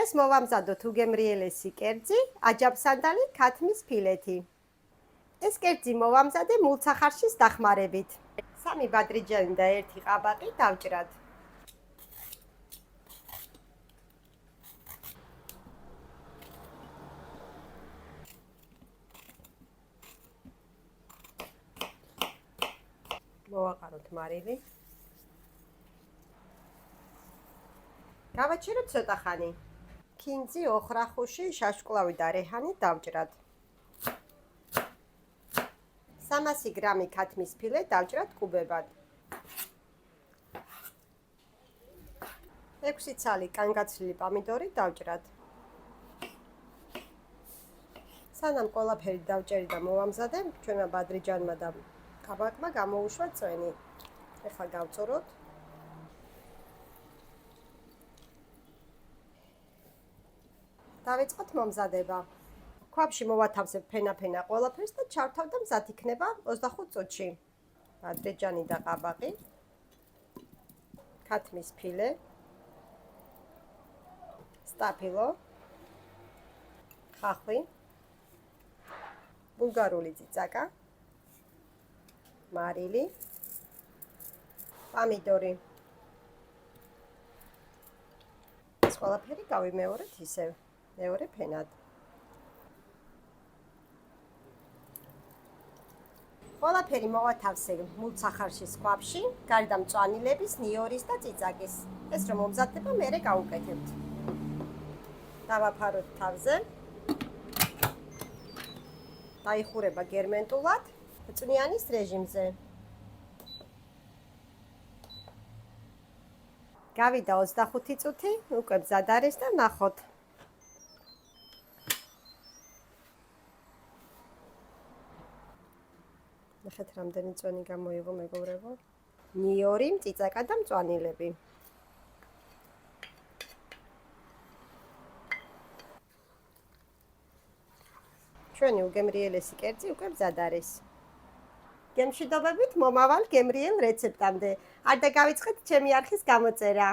დღეს მოვამზადოთ უგემრიელესი კერძი, აჯაბსანდალი ქათმის ფილეთი. ეს კერძი მოვამზადე მულცახარშის დახმარებით. 3 ბადრიჯანი და 1 ყაბაყი დავჭრათ. მოვაყაროთ მარილი. გავაჩეროთ ცოტა ხანი. ქინძი, ოხრახუში, შაშკლავი და რეჰანი დავჭრათ. 300 გრამი ქათმის ფილე დავჭრათ კუბებად. 6 ცალი კანგაცვლილი პომიდორი დავჭრათ. სანამ ყველაფერი დავჭერი და მოვამზადე, ჩვენმა ბადრიჯანმა და ყაბაკმა გამოუშვა წვენი. ეხლა გავწუროთ. დავიწყოთ მომზადება. ქვაბში მოვათავსებ ფენა-ფენა ყველაფერს და ჩავთავ და მზად იქნება 25 წუთში. ბადრიჯანი და ყაბაყი, ქათმის ფილე, სტაფილო, ხახვი, ბულგარული წიწაკა, მარილი, პომიდორი. ეს ყველაფერი გავიმეორეთ ისევ, მეორე ფენად. ყველაფერი მოვათავსებ მულცახარშის ქვაბში, გარდა მწვანილების, ნიორის და წიწაკის. ეს რომ მომზადდება, მერე გავუკეთებთ. დავაფაროთ თავზე. დაიხურება გერმენტულად, წვნიანის რეჟიმზე. გავიდა 25 წუთი, უკვე მზად არის და ნახოთ. ნახეთ რამდენი წვენი გამოიღო მეგობრებო. ნიორი, წიწაკა და მწვანილები. ჩვენი უგემრიელესი კერძი უკვე მზად არის. გემშვიდობებით მომავალ გემრიელ რეცეპტამდე. არ დაგავიწყეთ ჩემი არხის გამოწერა.